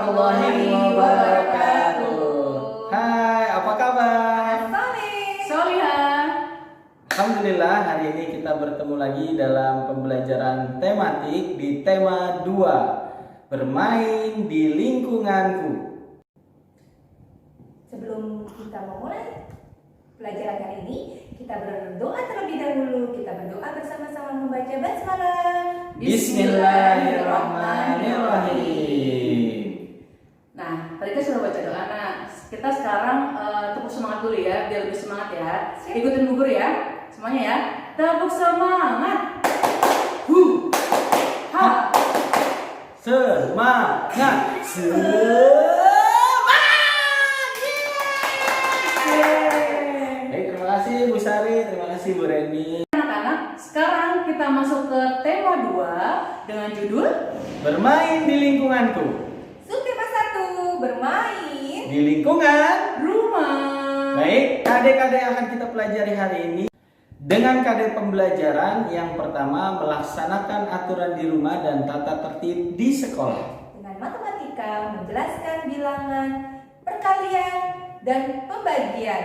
warahmatullahi wabarakatuh. Hai, apa kabar? Solihah. Alhamdulillah, hari ini kita bertemu lagi dalam pembelajaran tematik di tema 2, bermain di lingkunganku. Sebelum kita memulai pelajaran kali ini, kita berdoa terlebih dahulu. Kita berdoa bersama-sama membaca basmalah. Bismillahirrahmanirrahim. Nah, tadi kita sudah baca doa. Nah, kita sekarang tepuk semangat dulu ya, biar lebih semangat ya. Ikutin Bu Guru ya, semuanya ya. Tepuk semangat. Ha. Semangat. Baik, terima kasih Bu Sari, terima kasih Bu Reni. Anak-anak, sekarang kita masuk ke tema 2 dengan judul Bermain di lingkunganku. Subtema 1, bermain Di lingkungan. rumah. Baik, KD-KD yang akan kita pelajari hari ini. Dengan KD pembelajaran yang pertama, melaksanakan aturan di rumah dan tata tertib di sekolah. dengan matematika, menjelaskan bilangan, perkalian, dan pembagian,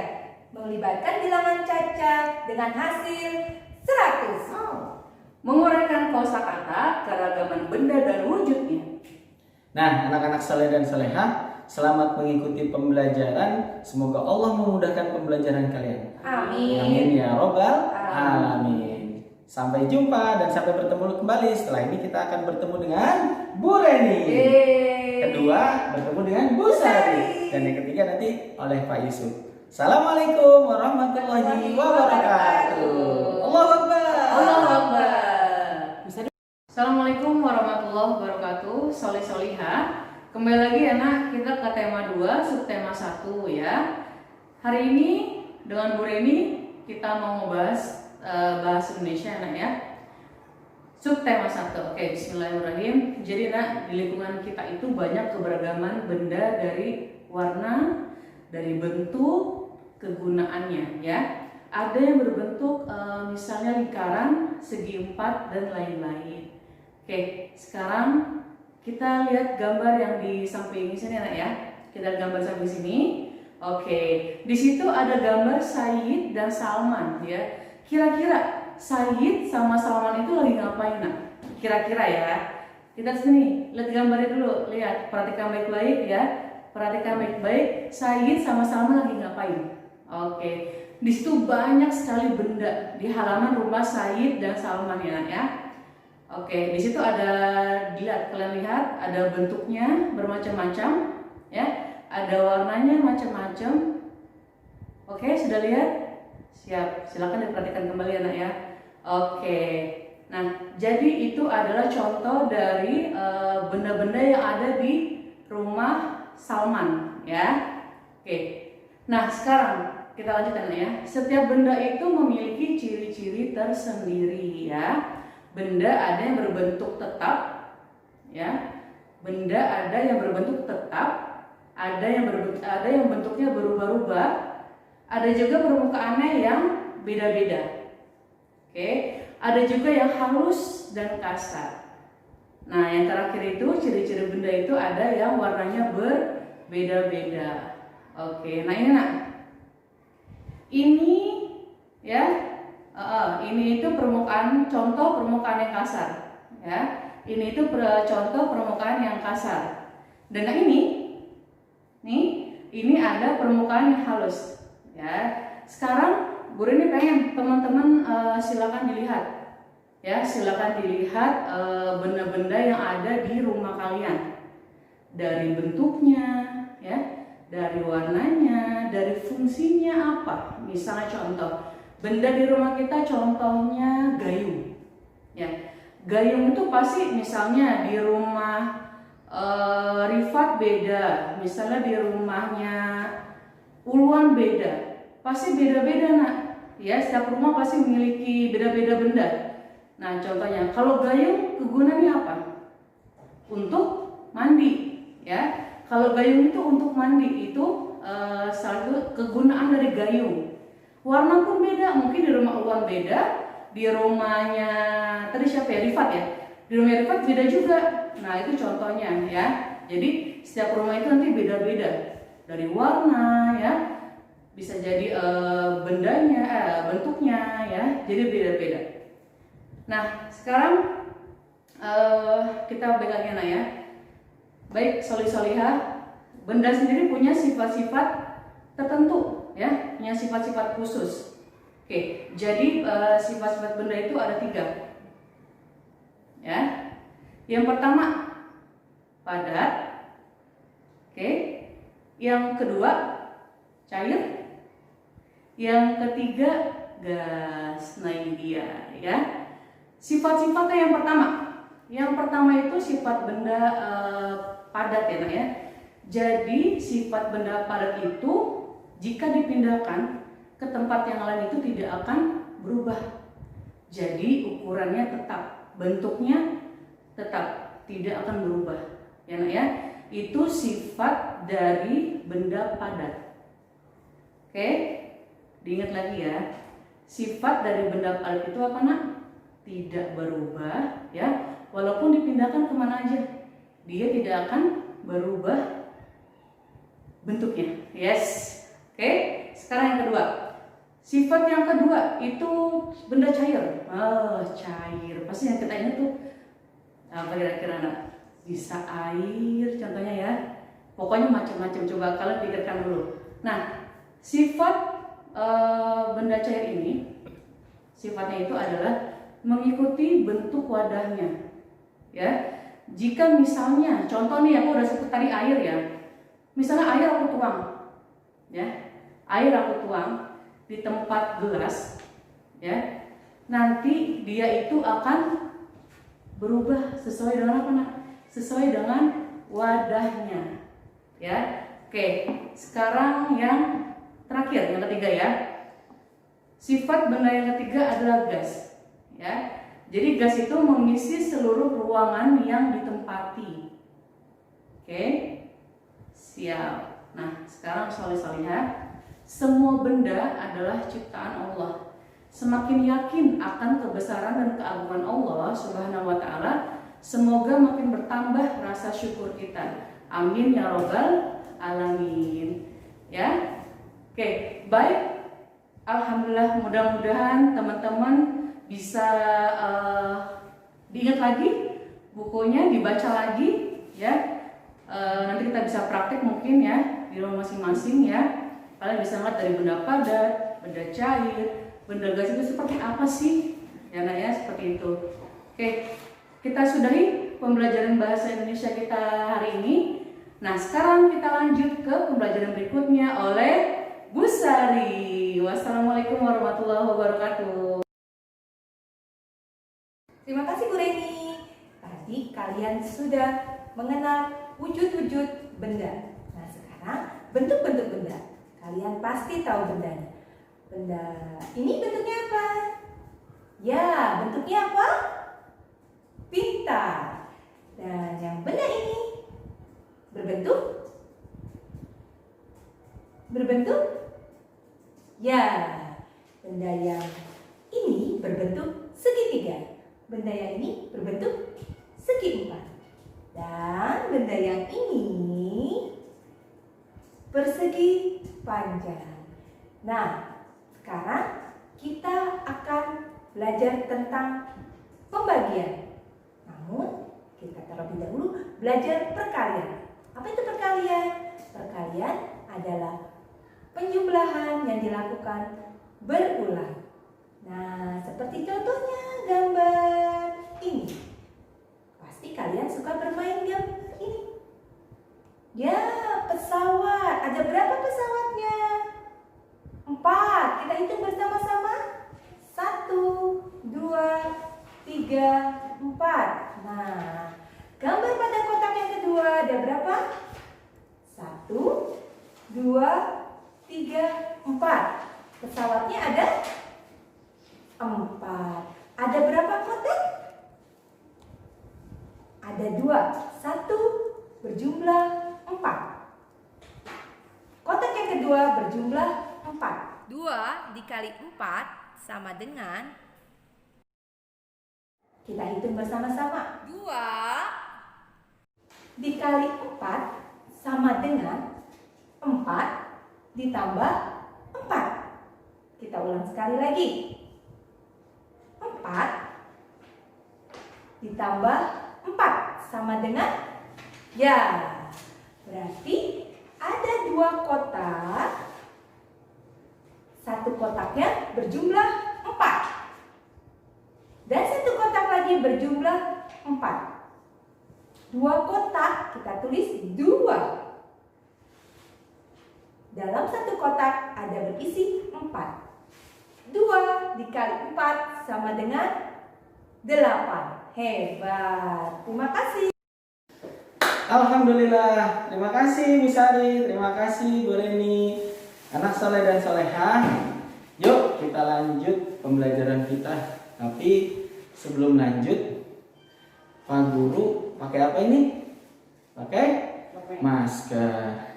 melibatkan bilangan caca dengan hasil 100. Menguraikan kosakata, keragaman benda dan wujudnya. Nah, anak-anak saleh dan salehah, selamat mengikuti pembelajaran. Semoga Allah memudahkan pembelajaran kalian. Amin. Amin ya robbal Amin. alamin. Sampai jumpa dan sampai bertemu kembali. Setelah ini kita akan bertemu dengan Bu Reni. Kedua bertemu dengan Bu Sari. Dan yang ketiga nanti oleh Pak Yusuf. Assalamualaikum warahmatullahi wabarakatuh. Allahu Akbar. Allahu Akbar. Assalamualaikum warahmatullahi wabarakatuh. Solihah. Kembali lagi anak, kita ke tema 2, subtema 1 ya. Hari ini dengan Bu Reni kita mau membahas bahasa Indonesia anak ya. Subtema 1. Oke, bismillahirrahmanirrahim. Jadi nak, di lingkungan kita itu banyak keberagaman benda, dari warna, dari bentuk, kegunaannya ya. Ada yang berbentuk misalnya lingkaran, segi 4 dan lain-lain. Oke, sekarang kita lihat gambar yang di samping sini anak ya. Kita lihat gambar samping sini. Oke, di situ ada gambar Sayyid dan Salman ya. Kira-kira Sayyid sama Salman itu lagi ngapain nak? Kira-kira ya. Kita sini lihat gambarnya dulu. Lihat, perhatikan baik-baik ya. Perhatikan baik-baik. Sayyid sama Salman lagi ngapain? Oke, di situ banyak sekali benda di halaman rumah Sayyid dan Salman ya nak ya. Oke, di situ ada, dilihat, kalian lihat ada bentuknya bermacam-macam, ya, ada warnanya macam-macam. Oke, sudah lihat? Siap, silakan diperhatikan kembali anak ya. Oke, nah jadi itu adalah contoh dari benda-benda yang ada di rumah Salman, ya. Oke, nah sekarang kita lanjutkan ya. Setiap benda itu memiliki ciri-ciri tersendiri, ya. Benda ada yang berbentuk tetap, ya. Benda ada yang berbentuk tetap, ada yang bentuknya berubah-ubah, ada juga permukaannya yang beda-beda. Oke, ada juga yang halus dan kasar. Nah, yang terakhir itu ciri-ciri benda itu ada yang warnanya berbeda-beda. Oke, nah ini nak, ini ya. Ini itu permukaan, contoh permukaan yang kasar, ya. Ini itu contoh permukaan yang kasar. Dan yang ini ada permukaan yang halus, ya. Sekarang Bu Rini pengen teman-teman silakan dilihat, ya. Silakan dilihat benda-benda yang ada di rumah kalian, dari bentuknya, ya, dari warnanya, dari fungsinya apa. Misalnya contoh. Benda di rumah kita contohnya gayung, ya. Gayung itu pasti misalnya di rumah Rifat beda, misalnya di rumahnya Uluan beda, pasti beda-beda nak. Ya, setiap rumah pasti memiliki beda-beda benda. Nah, contohnya kalau gayung kegunaannya apa? Untuk mandi, ya. Kalau gayung itu untuk mandi, itu salah satu kegunaan dari gayung. Warna pun beda, mungkin di rumah Uwan beda, di rumahnya tadi siapa ya, Rifat ya, di rumah Rifat beda juga. Nah itu contohnya ya. Jadi setiap rumah itu nanti beda-beda dari warna ya, bisa jadi bendanya, bentuknya ya, jadi beda-beda. Nah sekarang kita balik lagi anak ya. Baik solih-solihah, benda sendiri punya sifat-sifat tertentu ya, punya sifat-sifat khusus. Oke, jadi sifat-sifat benda itu ada 3 ya. Yang pertama padat, oke. Yang kedua cair, yang ketiga gas. Nah ini dia ya. Sifat-sifatnya yang pertama itu sifat benda padat ya, ya. Jadi sifat benda padat itu jika dipindahkan ke tempat yang lain itu tidak akan berubah. Jadi ukurannya tetap, bentuknya tetap, tidak akan berubah. Ya, nak ya. Itu sifat dari benda padat. Oke, diingat lagi ya. Sifat dari benda padat itu apa, nak? Tidak berubah, ya. Walaupun dipindahkan kemana aja, dia tidak akan berubah bentuknya. Yes. Oke. Sekarang yang kedua. Sifat yang kedua itu benda cair. Cair. Pasti yang kita ingat tuh apa kira-kira, nak? Bisa air, contohnya ya. Pokoknya macam-macam. Coba kalian pikirkan dulu. Nah, sifat benda cair ini, sifatnya itu adalah mengikuti bentuk wadahnya. Ya, jika misalnya, contoh nih aku udah sebut tadi air ya. Misalnya air aku tuang, ya, air aku tuang di tempat gelas, ya. Nanti dia itu akan berubah sesuai dengan apa, nak? Sesuai dengan wadahnya, ya. Oke, sekarang yang terakhir, yang ketiga ya. Sifat benda yang ketiga adalah gas, ya. Jadi gas itu mengisi seluruh ruangan yang ditempati. Oke, siap. Nah, sekarang soleh-solehah, semua benda adalah ciptaan Allah. Semakin yakin akan kebesaran dan keagungan Allah Subhanahu wa Ta'ala, semoga makin bertambah rasa syukur kita. Amin ya robbal alamin. Ya, oke, baik. Alhamdulillah, mudah-mudahan teman-teman bisa diingat lagi bukunya, dibaca lagi ya. Nanti kita bisa praktek mungkin ya di rumah masing-masing ya. Kalian bisa lihat dari benda padat, benda cair, benda gas itu seperti apa sih? Ya, nak ya, seperti itu. Oke, kita sudahi pembelajaran bahasa Indonesia kita hari ini. Nah, sekarang kita lanjut ke pembelajaran berikutnya oleh Bu Sari. Wassalamualaikum warahmatullahi wabarakatuh. Terima kasih Bu Reni. Tadi kalian sudah mengenal wujud-wujud benda. Nah sekarang bentuk-bentuk benda. Kalian pasti tahu bendanya. Benda ini bentuknya apa? Ya, bentuknya apa? Pintar. Dan yang benda ini berbentuk? Ya, benda yang ini berbentuk segitiga. Benda yang ini berbentuk segi empat. Dan benda yang ini persegi panjang. Nah, sekarang kita akan belajar tentang pembagian. Namun, kita terlebih dahulu belajar perkalian. Apa itu perkalian? Perkalian adalah penjumlahan yang dilakukan berulang. Nah, seperti contohnya gambar ini. Pasti kalian suka bermain gambar ini. Ya, pesawat. Ada berapa pesawatnya? 4. Kita hitung bersama-sama. 1, 2, 3, 4. Nah, gambar pada kotak yang kedua ada berapa? 1, 2, 3, 4. Pesawatnya ada 4. Ada berapa kotak? Ada 2. 1 berjumlah 4. Kotak yang kedua berjumlah 4. 2 dikali 4 sama dengan, kita hitung bersama-sama. 2 dikali 4 sama dengan 4 ditambah 4. Kita ulang sekali lagi. 4 ditambah 4 sama dengan, ya, berarti ada 2 kotak. Satu kotaknya berjumlah 4. Dan satu kotak lagi berjumlah 4. 2 kotak kita tulis 2. Dalam satu kotak ada berisi 4. 2 dikali 4 sama dengan 8. Hebat. Terima kasih. Alhamdulillah. Terima kasih Bu Sari, terima kasih Bu Reni. Anak soleh dan solehah, yuk kita lanjut pembelajaran kita. Tapi sebelum lanjut, Pak Guru pakai apa ini? Pakai masker.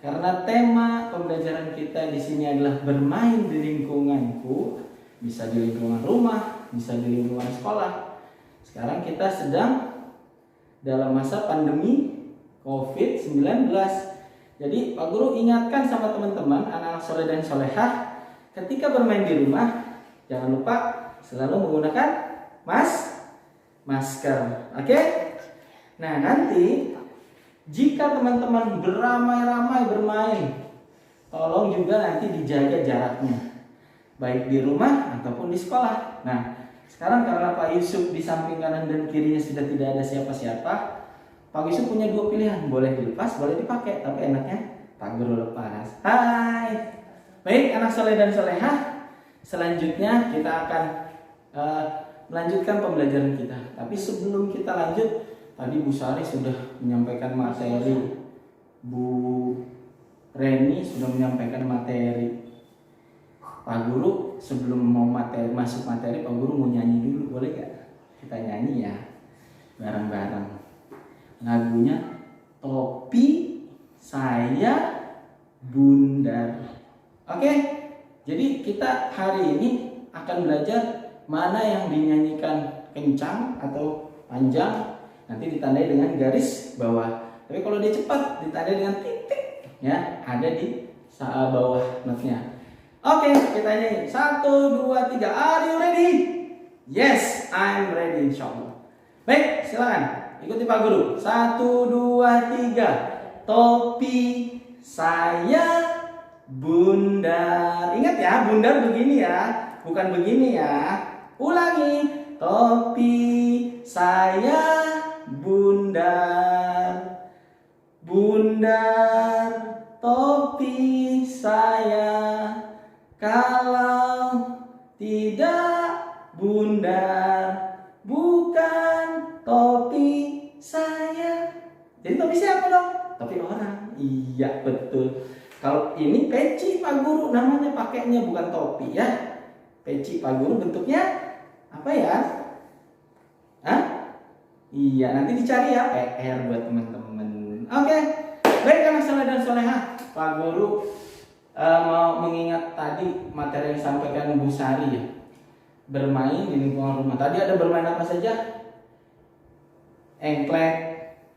Karena tema pembelajaran kita di sini adalah bermain di lingkunganku, bisa di lingkungan rumah, bisa di lingkungan sekolah. Sekarang kita sedang dalam masa pandemi COVID-19. Jadi Pak Guru ingatkan sama teman-teman anak-anak soleh dan solehah, ketika bermain di rumah jangan lupa selalu menggunakan masker. Oke? Nah, nanti jika teman-teman beramai-ramai bermain, tolong juga nanti dijaga jaraknya, baik di rumah ataupun di sekolah. Nah, sekarang karena Pak Yusuf di samping kanan dan kirinya sudah tidak ada siapa-siapa, Pak Yusuf punya 2 pilihan, boleh dilepas, boleh dipakai, tapi enaknya Pak Guru lepas. Hai. Baik, anak soleh dan solehah, selanjutnya kita akan melanjutkan pembelajaran kita. Tapi sebelum kita lanjut, tadi Bu Sari sudah menyampaikan materi, Bu Reni sudah menyampaikan materi. Pak Guru sebelum mau masuk materi, Pak Guru mau nyanyi dulu, boleh gak? Kita nyanyi ya, bareng-bareng. Lagunya Topi Saya Bundar. Oke, jadi kita hari ini akan belajar mana yang dinyanyikan kencang atau panjang, nanti ditandai dengan garis bawah. Tapi kalau dia cepat ditandai dengan titik, ya ada di bawah notnya. Oke, kita nyanyi 1, 2, 3. Are you ready? Yes, I'm ready insyaallah. Baik, silakan ikuti Pak Guru. 1, 2, 3. Topi saya bundar. Ingat ya, bundar begini ya, bukan begini ya. Ulangi. Topi saya bundar. Bundar topi saya. Kalau tidak bundar, bukan topi saya. Jadi topi siapa dong? Topi orang. Iya, betul. Kalau ini peci Pak Guru namanya, pakainya bukan topi ya. Peci Pak Guru bentuknya apa ya? Hah? Iya, nanti dicari ya, PR buat teman-teman. Oke. Baik anak soleh dan solehah, Pak Guru mau mengingat tadi materi yang disampaikan Bu Sari ya. Bermain di lingkungan rumah. Tadi ada bermain apa saja? Engklek,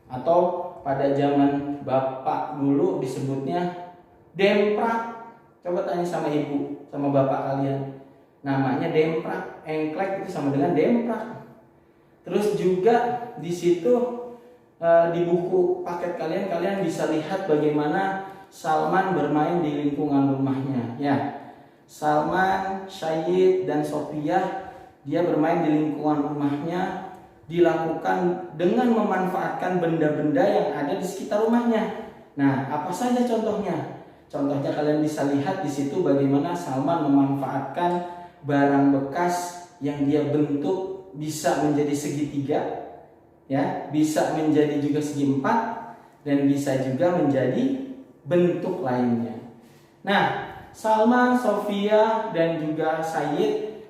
atau pada zaman Bapak dulu disebutnya demprak. Coba tanya sama ibu, sama bapak kalian. Namanya demprak. Engklek itu sama dengan demprak. Terus juga di situ di buku paket kalian bisa lihat bagaimana Salman bermain di lingkungan rumahnya. Ya, Salman, Syahid, dan Sophia dia bermain di lingkungan rumahnya, dilakukan dengan memanfaatkan benda-benda yang ada di sekitar rumahnya. Nah, apa saja contohnya? Contohnya kalian bisa lihat di situ bagaimana Salman memanfaatkan barang bekas yang dia bentuk bisa menjadi segitiga, ya, bisa menjadi juga segi 4, dan bisa juga menjadi bentuk lainnya. Nah, Salman, Sophia, dan juga Syahid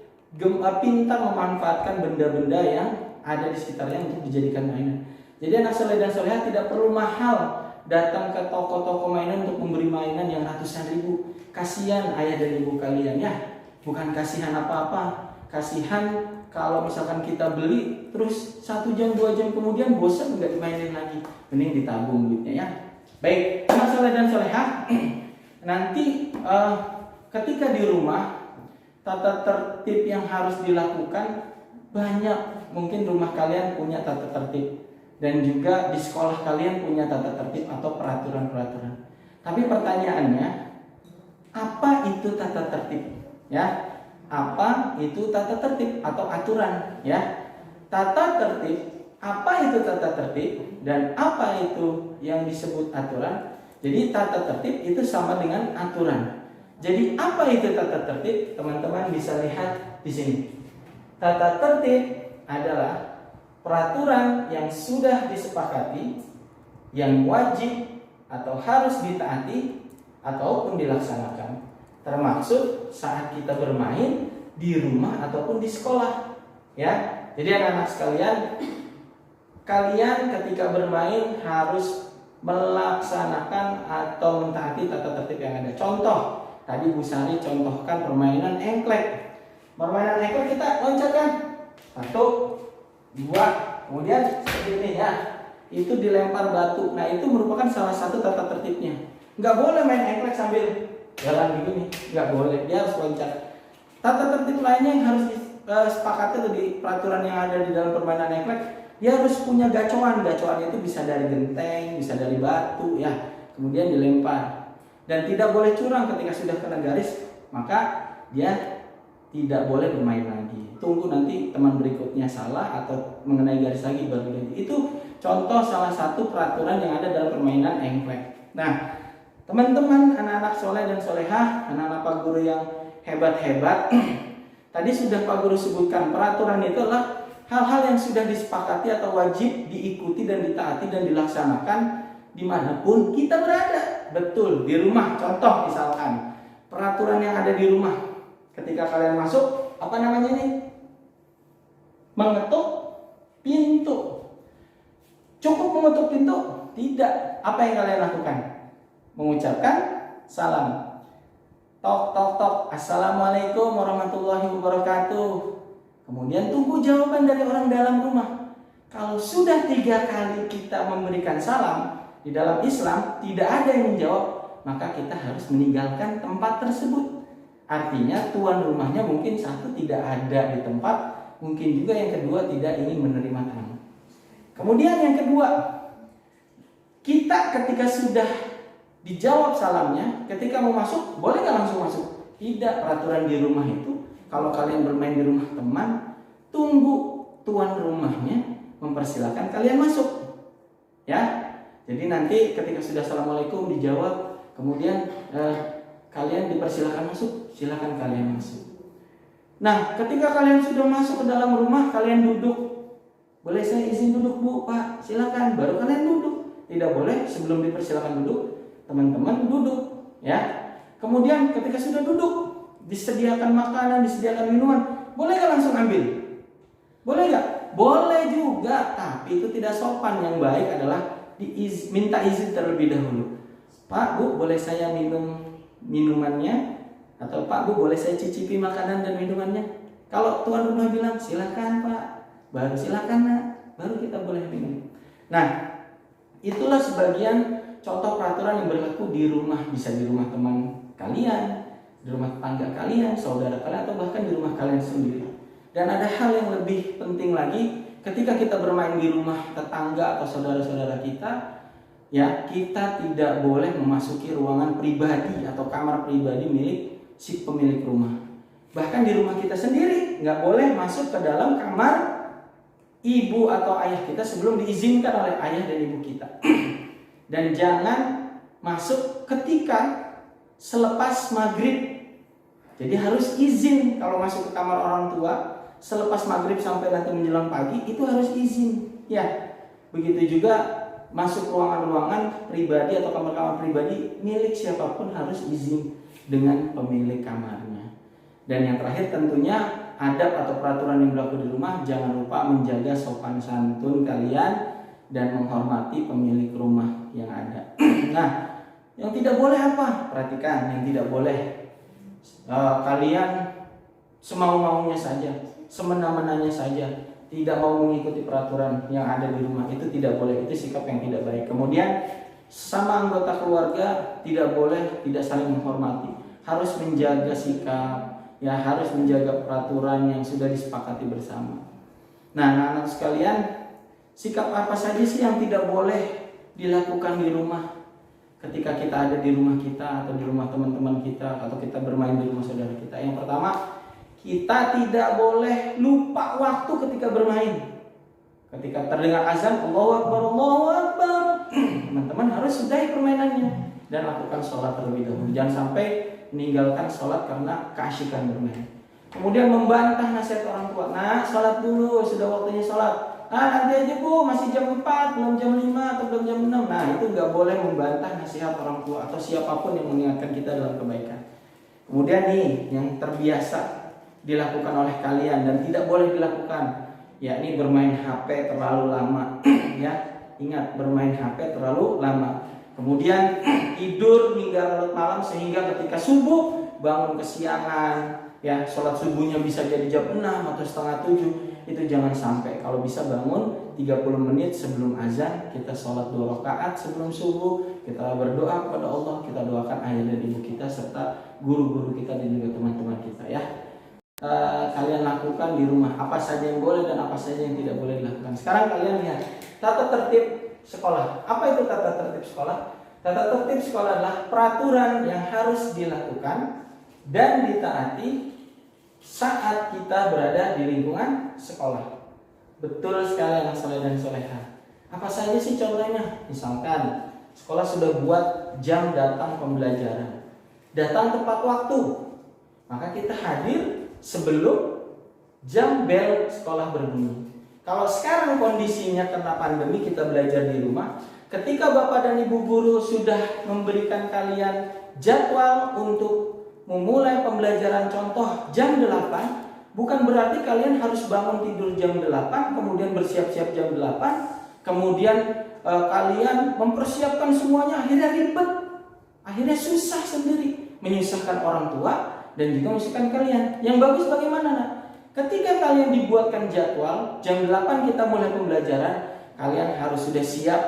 pintar memanfaatkan benda-benda yang ada di sekitarnya untuk dijadikan mainan. Jadi anak soleh dan solehah tidak perlu mahal datang ke toko-toko mainan untuk memberi mainan yang ratusan ribu. Kasihan ayah dan ibu kalian ya. Bukan kasihan apa-apa, kasihan kalau misalkan kita beli terus 1 jam 2 jam kemudian bosan nggak dimainin lagi, mending ditabung duitnya ya. Baik, anak soleh dan solehah, nanti ketika di rumah tata tertib yang harus dilakukan banyak. Mungkin rumah kalian punya tata tertib dan juga di sekolah kalian punya tata tertib atau peraturan-peraturan. Tapi pertanyaannya, apa itu tata tertib? Ya, apa itu tata tertib atau aturan? Ya, tata tertib, apa itu tata tertib dan apa itu yang disebut aturan? Jadi tata tertib itu sama dengan aturan. Jadi apa itu tata tertib? Teman-teman bisa lihat di sini. Tata tertib adalah peraturan yang sudah disepakati, yang wajib atau harus ditaati ataupun dilaksanakan, termasuk saat kita bermain di rumah ataupun di sekolah. Ya, jadi anak-anak sekalian, kalian ketika bermain harus melaksanakan atau mentaati tata tertib yang ada. Contoh, tadi Bu Sari contohkan permainan engklek. Permainan engklek kita loncatkan 1, 2, kemudian seperti ini ya. Itu dilempar batu. Nah, itu merupakan salah satu tata tertibnya. Nggak boleh main engklek sambil jalan begini, nggak boleh. Dia harus loncat. Tata tertib lainnya yang harus disepakati di peraturan yang ada di dalam permainan engklek, dia harus punya gacoan. Gacoan itu bisa dari genteng, bisa dari batu ya. Kemudian dilempar. Dan tidak boleh curang ketika sudah kena garis, maka dia tidak boleh bermain lagi. Tunggu nanti teman berikutnya salah atau mengenai garis lagi baru ganti. Itu contoh salah satu peraturan yang ada dalam permainan engklek. Nah, teman-teman, anak-anak soleh dan solehah, anak-anak Pak Guru yang hebat-hebat, tadi sudah Pak Guru sebutkan peraturan itu adalah hal-hal yang sudah disepakati atau wajib diikuti dan ditaati dan dilaksanakan dimanapun kita berada. Betul, di rumah. Contoh misalkan peraturan yang ada di rumah, ketika kalian masuk, apa namanya ini? Mengetuk pintu. Cukup mengetuk pintu? Tidak. Apa yang kalian lakukan? Mengucapkan salam. Tok tok tok. Assalamualaikum warahmatullahi wabarakatuh. Kemudian tunggu jawaban dari orang dalam rumah. Kalau sudah 3 kali kita memberikan salam di dalam Islam tidak ada yang menjawab, maka kita harus meninggalkan tempat tersebut. Artinya tuan rumahnya mungkin satu tidak ada di tempat, mungkin juga yang kedua tidak ingin menerima tamu. Kemudian yang kedua, kita ketika sudah dijawab salamnya, ketika mau masuk, boleh nggak langsung masuk? Tidak. Peraturan di rumah itu, kalau kalian bermain di rumah teman, tunggu tuan rumahnya mempersilahkan kalian masuk. Ya, jadi nanti ketika sudah assalamualaikum dijawab, kemudian kalian dipersilahkan masuk, silakan kalian masuk. Nah, ketika kalian sudah masuk ke dalam rumah, kalian duduk. Boleh saya izin duduk, Bu, Pak? Silakan. Baru kalian duduk. Tidak boleh sebelum dipersilakan duduk, teman-teman duduk, ya. Kemudian ketika sudah duduk, disediakan makanan, disediakan minuman, boleh nggak langsung ambil? Boleh nggak? Boleh juga, tapi itu tidak sopan. Yang baik adalah minta izin terlebih dahulu. Pak, Bu, boleh saya minum minumannya? Atau Pak, Bu, boleh saya cicipi makanan dan minumannya? Kalau tuan rumah bilang silakan Pak, baru silakan Nak, baru kita boleh minum. Nah, itulah sebagian contoh peraturan yang berlaku di rumah. Bisa di rumah teman kalian, di rumah tetangga kalian, saudara kalian, atau bahkan di rumah kalian sendiri. Dan ada hal yang lebih penting lagi, ketika kita bermain di rumah tetangga atau saudara-saudara kita, ya, kita tidak boleh memasuki ruangan pribadi atau kamar pribadi milik si pemilik rumah. Bahkan di rumah kita sendiri nggak boleh masuk ke dalam kamar ibu atau ayah kita sebelum diizinkan oleh ayah dan ibu kita. Dan jangan masuk ketika selepas maghrib. Jadi harus izin kalau masuk ke kamar orang tua selepas maghrib sampai nanti menjelang pagi itu harus izin. Ya, begitu juga masuk ruangan-ruangan pribadi atau kamar-kamar pribadi milik siapapun harus izin dengan pemilik kamarnya. Dan yang terakhir tentunya adab atau peraturan yang berlaku di rumah, jangan lupa menjaga sopan santun kalian dan menghormati pemilik rumah yang ada. Nah, yang tidak boleh apa? Perhatikan, yang tidak boleh kalian semau-maunya saja. semena-menanya saja, tidak mau mengikuti peraturan yang ada di rumah, itu tidak boleh. Itu sikap yang tidak baik. Kemudian sama anggota keluarga tidak boleh tidak saling menghormati, harus menjaga sikap, ya harus menjaga peraturan yang sudah disepakati bersama. Nah, anak-anak sekalian, sikap apa saja sih yang tidak boleh dilakukan di rumah ketika kita ada di rumah kita atau di rumah teman-teman kita atau kita bermain di rumah saudara kita? Yang pertama, kita tidak boleh lupa waktu ketika bermain. Ketika terdengar azan, Allahu Akbar, Allahu Akbar, teman-teman harus sudahi permainannya dan lakukan sholat terlebih dahulu. Jangan sampai meninggalkan sholat karena keasyikan bermain. Kemudian membantah nasihat orang tua. Nah, sholat dulu, sudah waktunya sholat. Nah, nanti aja bu, masih jam 4, belum jam 5 atau belum jam 6. Nah, itu nggak boleh membantah nasihat orang tua atau siapapun yang mengingatkan kita dalam kebaikan. Kemudian nih, yang terbiasa dilakukan oleh kalian dan tidak boleh dilakukan, yakni bermain HP terlalu lama. Ya, ingat, bermain HP terlalu lama. Kemudian tidur hingga larut malam sehingga ketika subuh bangun kesiangan. Ya, sholat subuhnya bisa jadi jam 6 atau setengah 7. Itu jangan sampai. Kalau bisa bangun 30 menit sebelum azan, kita sholat 2 rakaat sebelum subuh, kita berdoa kepada Allah, kita doakan ayah dan ibu kita serta guru-guru kita dan juga teman-teman kita ya. Kalian lakukan di rumah apa saja yang boleh dan apa saja yang tidak boleh dilakukan. Sekarang kalian lihat tata tertib sekolah. Apa itu tata tertib sekolah? Tata tertib sekolah adalah peraturan yang harus dilakukan dan ditaati saat kita berada di lingkungan sekolah. Betul sekali anak soleh dan soleha. Apa saja sih contohnya? Misalkan sekolah sudah buat jam datang pembelajaran, datang tepat waktu, maka kita hadir sebelum jam bel sekolah berbunyi. Kalau sekarang kondisinya karena pandemi kita belajar di rumah, ketika bapak dan ibu guru sudah memberikan kalian jadwal untuk memulai pembelajaran contoh jam 8, bukan berarti kalian harus bangun tidur jam 8, kemudian bersiap-siap jam 8, kemudian kalian mempersiapkan semuanya, akhirnya ribet, akhirnya susah sendiri, menyusahkan orang tua dan juga menyusahkan kalian. Yang bagus bagaimana nak? Ketika kalian dibuatkan jadwal jam 8 kita mulai pembelajaran, kalian harus sudah siap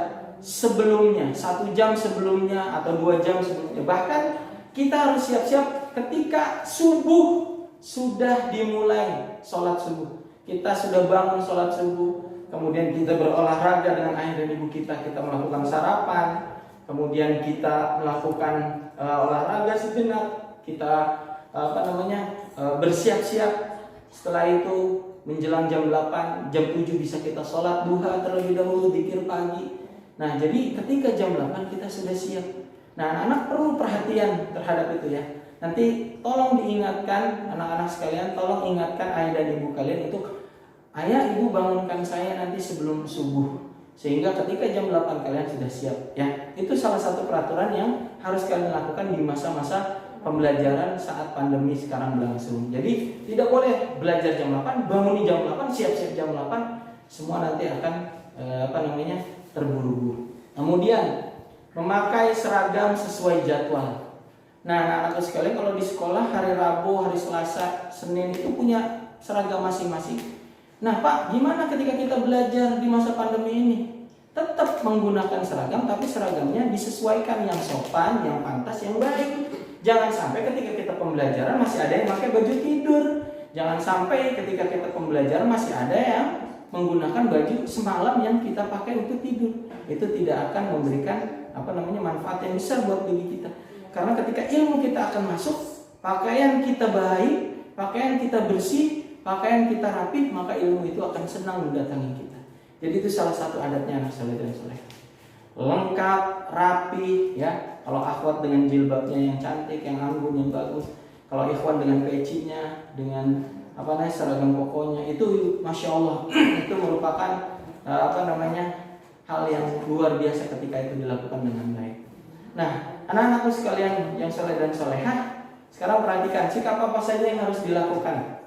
sebelumnya, 1 jam sebelumnya atau 2 jam sebelumnya. Bahkan kita harus siap-siap ketika subuh sudah dimulai sholat subuh. Kita sudah bangun sholat subuh, kemudian kita berolahraga dengan ayah dan ibu kita melakukan sarapan, kemudian kita melakukan olahraga sejenak, kita bersiap-siap. Setelah itu menjelang jam 8, jam 7 bisa kita sholat duha terlebih dahulu, zikir pagi. Nah, jadi ketika jam 8 kita sudah siap. Nah, anak-anak perlu perhatian terhadap itu ya. Nanti tolong diingatkan anak-anak sekalian, tolong ingatkan ayah dan ibu kalian itu, ayah ibu bangunkan saya nanti sebelum subuh, sehingga ketika jam 8 kalian sudah siap ya. Itu salah satu peraturan yang harus kalian lakukan di masa-masa pembelajaran saat pandemi sekarang berlangsung. Jadi tidak boleh belajar jam 8, bangun jam 8, siap-siap jam 8, semua nanti akan terburu-buru. Kemudian memakai seragam sesuai jadwal. Nah, anak-anakku sekalian, kalau di sekolah hari Rabu, hari Selasa, Senin itu punya seragam masing-masing. Nah, Pak, gimana ketika kita belajar di masa pandemi ini? Tetap menggunakan seragam, tapi seragamnya disesuaikan yang sopan, yang pantas, yang baik. Jangan sampai ketika kita pembelajaran masih ada yang pakai baju tidur. Jangan sampai ketika kita pembelajaran masih ada yang menggunakan baju semalam yang kita pakai untuk tidur. Itu tidak akan memberikan manfaat yang besar buat diri kita. Karena ketika ilmu kita akan masuk, pakaian kita baik, pakaian kita bersih, pakaian kita rapi, maka ilmu itu akan senang mendatangi kita. Jadi itu salah satu adatnya anak soleh dan soleh. Lengkap, rapi ya. Kalau akhwat dengan jilbabnya yang cantik, yang anggun, yang bagus. Kalau ikhwan dengan pecinya, dengan seragam kokonya, itu masya Allah itu merupakan hal yang luar biasa ketika itu dilakukan dengan baik. Nah, anak-anakku sekalian yang soleh dan solehah, sekarang perhatikan sikap apa saja yang harus dilakukan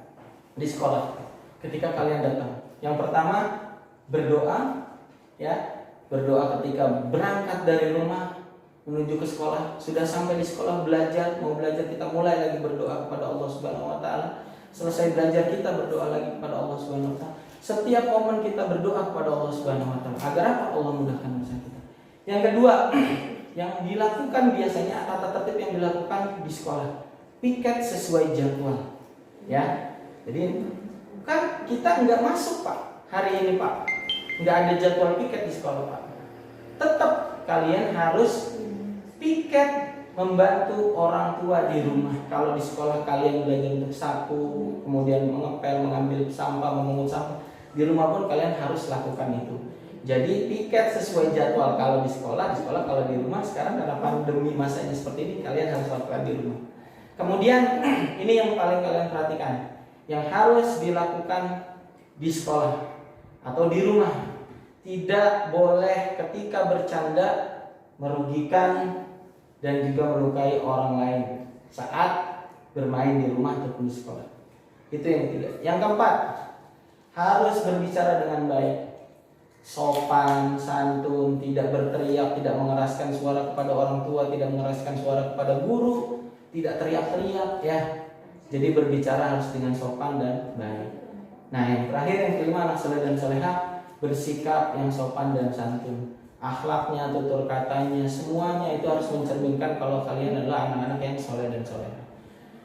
di sekolah ketika kalian datang. Yang pertama, berdoa ya. Berdoa ketika berangkat dari rumah menuju ke sekolah. Sudah sampai di sekolah belajar, mau belajar, kita mulai lagi berdoa kepada Allah Subhanahu wa taala. Selesai belajar kita berdoa lagi kepada Allah Subhanahu wa taala. Setiap momen kita berdoa kepada Allah Subhanahu wa taala agar apa? Allah mudahkan urusan kita. Yang kedua, yang dilakukan biasanya tata tertib yang dilakukan di sekolah. Piket sesuai jadwal. Ya. Jadi kan kita nggak masuk Pak hari ini Pak, nggak ada jadwal piket di sekolah Pak. Tetap kalian harus piket membantu orang tua di rumah. Kalau di sekolah kalian belajar untuk sapu, kemudian mengepel, mengambil sampah, memungut sampah, di rumah pun kalian harus lakukan itu. Jadi piket sesuai jadwal kalau di sekolah, kalau di rumah. Sekarang karena pandemi masanya seperti ini, kalian harus lakukan di rumah. Kemudian ini yang paling kalian perhatikan, yang harus dilakukan di sekolah atau di rumah. Tidak boleh ketika bercanda merugikan dan juga melukai orang lain saat bermain di rumah ataupun di sekolah. Itu yang ketiga. Yang keempat, harus berbicara dengan baik, sopan, santun, tidak berteriak, tidak mengeraskan suara kepada orang tua, tidak mengeraskan suara kepada guru, tidak teriak-teriak ya. Jadi berbicara harus dengan sopan dan baik. Nah, yang terakhir, yang kelima, anak soleh dan solehah bersikap yang sopan dan santun. Akhlaknya, tutur katanya, semuanya itu harus mencerminkan kalau kalian adalah anak-anak yang soleh dan solehah.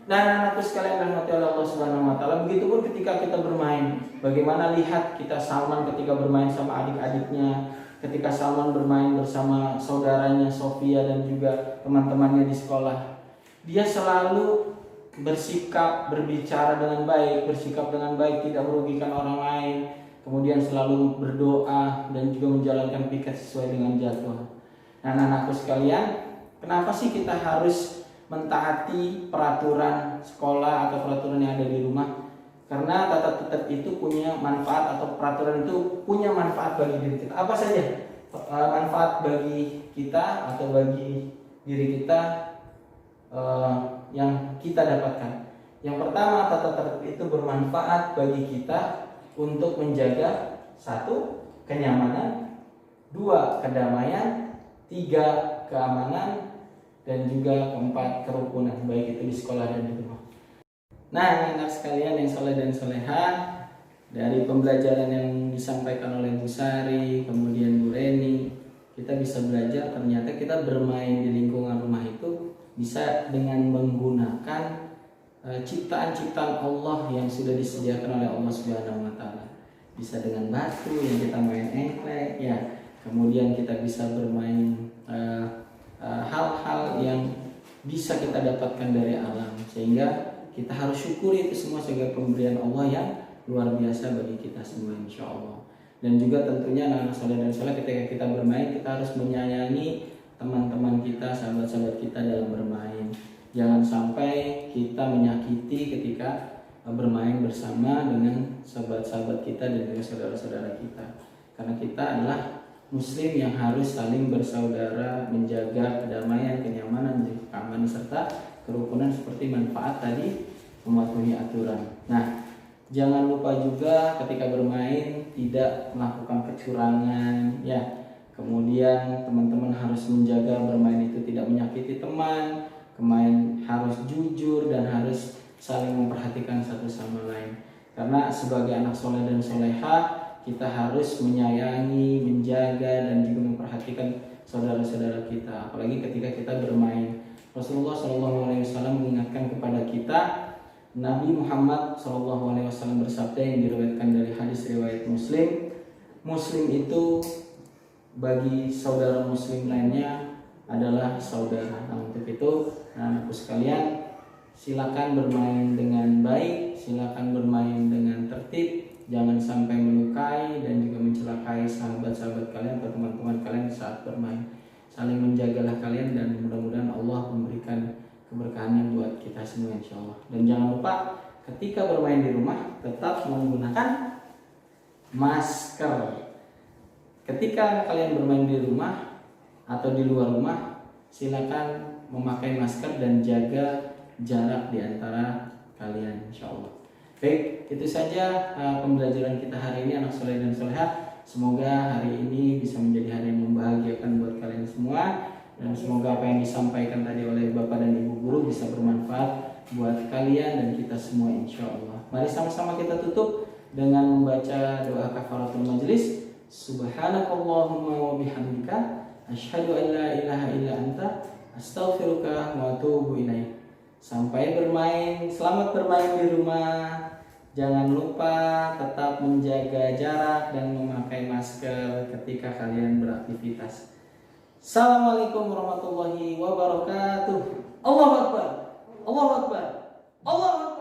Dan anakku sekalian rahmati oleh Allah Subhanahu wa taala, begitupun ketika kita bermain. Bagaimana lihat kita Salman ketika bermain sama adik-adiknya, ketika Salman bermain bersama saudaranya Sofia dan juga teman-temannya di sekolah. Dia selalu bersikap, berbicara dengan baik, bersikap dengan baik, tidak merugikan orang lain. Kemudian selalu berdoa dan juga menjalankan piket sesuai dengan jadwal. Nah, anak-anakku sekalian, kenapa sih kita harus mentaati peraturan sekolah atau peraturan yang ada di rumah? Karena tata tertib itu punya manfaat, atau peraturan itu punya manfaat bagi diri kita. Apa saja manfaat bagi kita atau bagi diri kita yang kita dapatkan? Yang pertama, tata tertib itu bermanfaat bagi kita untuk menjaga 1. kenyamanan, 2. kedamaian, 3. keamanan, dan juga 4. kerukunan, baik itu di sekolah dan di rumah. Nah, anak sekalian yang soleh dan solehah, dari pembelajaran yang disampaikan oleh Bu Sari, kemudian Bu Reni, kita bisa belajar ternyata kita bermain di lingkungan rumah itu bisa dengan menggunakan ciptaan-ciptaan Allah yang sudah disediakan oleh Allah Subhanahu wa taala. Bisa dengan batu yang kita main engklek ya. Kemudian kita bisa bermain hal-hal yang bisa kita dapatkan dari alam, sehingga kita harus syukuri itu semua sebagai pemberian Allah yang luar biasa bagi kita semua, insya Allah. Dan juga tentunya anak-anak soleh dan soleh, ketika kita bermain kita harus menyayangi teman-teman kita, sahabat-sahabat kita dalam bermain. Jangan sampai kita menyakiti ketika bermain bersama dengan sahabat-sahabat kita dan juga saudara-saudara kita. Karena kita adalah Muslim yang harus saling bersaudara, menjaga kedamaian, kenyamanan, keamanan serta kerukunan seperti manfaat tadi mematuhi aturan. Nah, jangan lupa juga ketika bermain tidak melakukan kecurangan ya. Kemudian teman-teman harus menjaga bermain itu tidak menyakiti teman. Pemain harus jujur dan harus saling memperhatikan satu sama lain. Karena sebagai anak soleh dan soleha, kita harus menyayangi, menjaga, dan juga memperhatikan saudara-saudara kita. Apalagi ketika kita bermain. Rasulullah SAW mengingatkan kepada kita, Nabi Muhammad SAW bersabda yang diriwayatkan dari hadis riwayat Muslim. Muslim itu bagi saudara Muslim lainnya adalah saudara. Nah, untuk itu anakku sekalian, silakan bermain dengan baik, silakan bermain dengan tertib, jangan sampai melukai dan juga mencelakai sahabat-sahabat kalian atau teman-teman kalian saat bermain. Saling menjagalah kalian dan mudah-mudahan Allah memberikan keberkahannya buat kita semua, insya Allah. Dan jangan lupa ketika bermain di rumah tetap menggunakan masker. Ketika kalian bermain di rumah atau di luar rumah, silakan memakai masker dan jaga jarak di antara kalian, insya Allah. Baik, itu saja pembelajaran kita hari ini, anak soleh dan soleha. Semoga hari ini bisa menjadi hari yang membahagiakan buat kalian semua. Dan semoga apa yang disampaikan tadi oleh Bapak dan Ibu guru bisa bermanfaat buat kalian dan kita semua insya Allah. Mari sama-sama kita tutup dengan membaca doa kafaratul majelis. Subhanakallahumma wa bihamdika asyhadu an la ilaha illa anta astaghfiruka wa atubu ilaik. Sampai bermain, selamat bermain di rumah. Jangan lupa tetap menjaga jarak dan memakai masker ketika kalian beraktivitas. Assalamualaikum warahmatullahi wabarakatuh. Allahu Akbar. Allahu Akbar. Allahu Akbar.